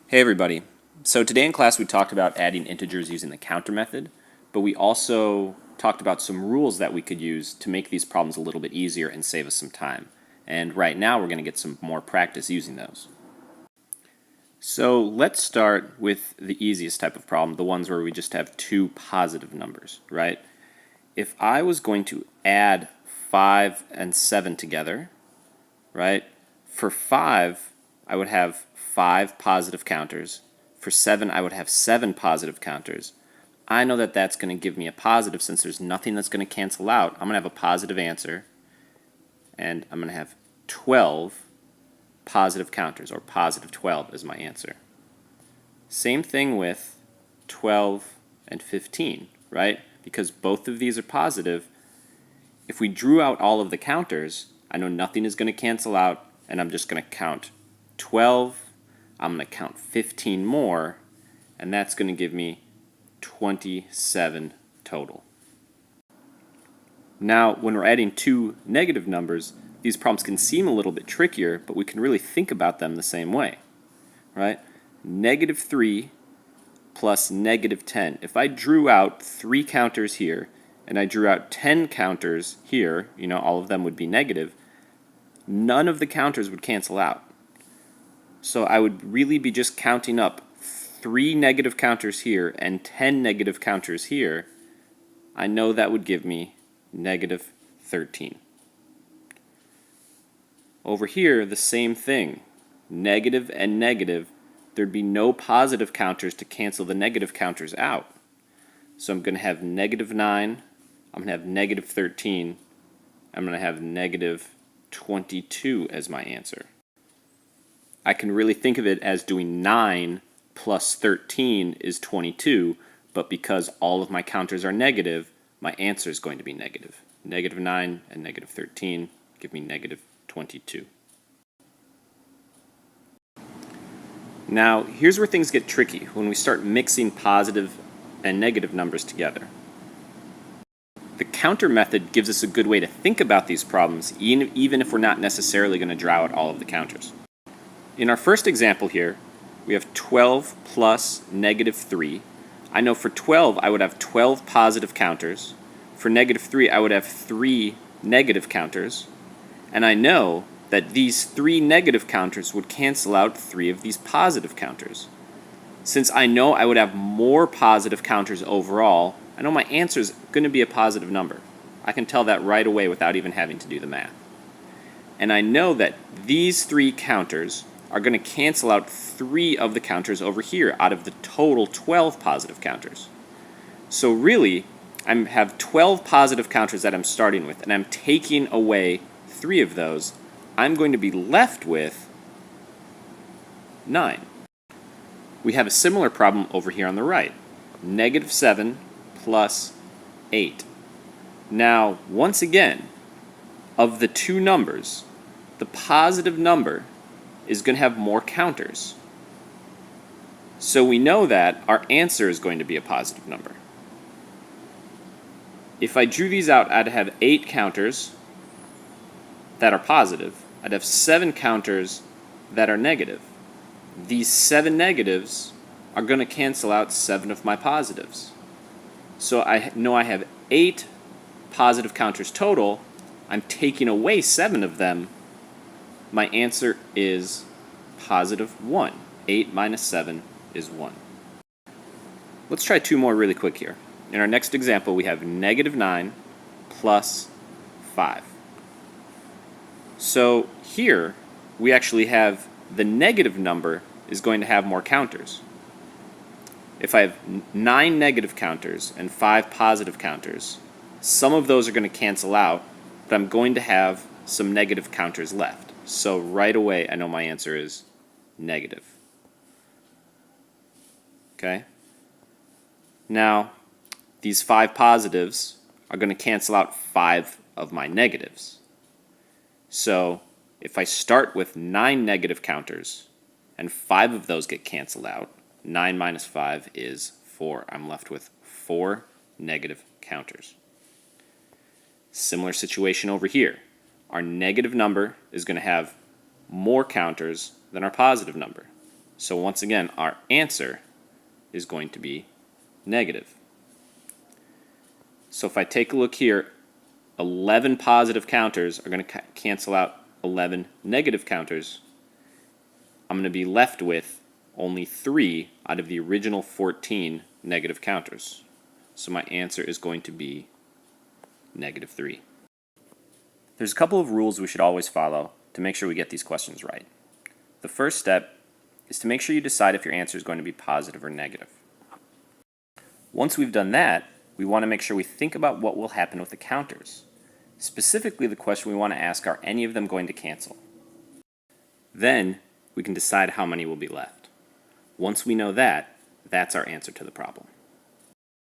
Hey everybody. So today in class we talked about adding integers using the counter method, but we also talked about some rules that we could use to make these problems a little bit easier and save us some time. And right now we're going to get some more practice using those. So let's start with the easiest type of problem, the ones where we just have two positive numbers, right? If I was going to add 5 and 7 together, right? For 5, I would have 5 positive counters. For 7, I would have 7 positive counters. I know that that's going to give me a positive since there's nothing that's going to cancel out. I'm going to have a positive answer, and I'm going to have 12 positive counters, or positive 12 is my answer. Same thing with 12 and 15, right? Because both of these are positive. If we drew out all of the counters, I know nothing is going to cancel out, and I'm just going to count 12, I'm going to count 15 more, and that's going to give me 27 total. Now, when we're adding two negative numbers, these problems can seem a little bit trickier, but we can really think about them the same way, right? Negative 3 plus negative 10. If I drew out 3 counters here, and I drew out 10 counters here, all of them would be negative, none of the counters would cancel out. So I would really be just counting up 3 negative counters here and 10 negative counters here. I know that would give me negative 13. Over here, the same thing. Negative and negative, there'd be no positive counters to cancel the negative counters out. So I'm going to have negative 9, I'm going to have negative 13, I'm going to have negative 22 as my answer. I can really think of it as doing 9 plus 13 is 22, but because all of my counters are negative, my answer is going to be negative. Negative 9 and negative 13 give me negative 22. Now, here's where things get tricky when we start mixing positive and negative numbers together. The counter method gives us a good way to think about these problems, even if we're not necessarily going to draw out all of the counters. In our first example here, we have 12 plus negative 3. I know for 12, I would have 12 positive counters. For negative 3, I would have 3 negative counters. And I know that these 3 negative counters would cancel out 3 of these positive counters. Since I know I would have more positive counters overall, I know my answer is going to be a positive number. I can tell that right away without even having to do the math. And I know that these 3 counters are going to cancel out 3 of the counters over here out of the total 12 positive counters. So really, I have 12 positive counters that I'm starting with, and I'm taking away 3 of those. I'm going to be left with 9. We have a similar problem over here on the right. Negative 7 plus 8. Now, once again, of the two numbers, the positive number is going to have more counters. So we know that our answer is going to be a positive number. If I drew these out, I'd have 8 counters that are positive. I'd have 7 counters that are negative. These 7 negatives are going to cancel out 7 of my positives. So I know I have 8 positive counters total. I'm taking away 7 of them. My answer is positive 1. 8 minus 7 is 1. Let's try 2 more really quick here. In our next example, we have negative 9 plus 5. So here, we actually have the negative number is going to have more counters. If I have 9 negative counters and 5 positive counters, some of those are going to cancel out, but I'm going to have some negative counters left. So right away, I know my answer is negative. Okay? Now, these 5 positives are going to cancel out 5 of my negatives. So if I start with 9 negative counters and 5 of those get canceled out, 9 minus 5 is 4. I'm left with 4 negative counters. Similar situation over here. Our negative number is going to have more counters than our positive number. So once again, our answer is going to be negative. So if I take a look here, 11 positive counters are going to cancel out 11 negative counters. I'm going to be left with only 3 out of the original 14 negative counters. So my answer is going to be negative 3. There's a couple of rules we should always follow to make sure we get these questions right. The first step is to make sure you decide if your answer is going to be positive or negative. Once we've done that, we want to make sure we think about what will happen with the counters. Specifically, the question we want to ask, are any of them going to cancel? Then we can decide how many will be left. Once we know that, that's our answer to the problem.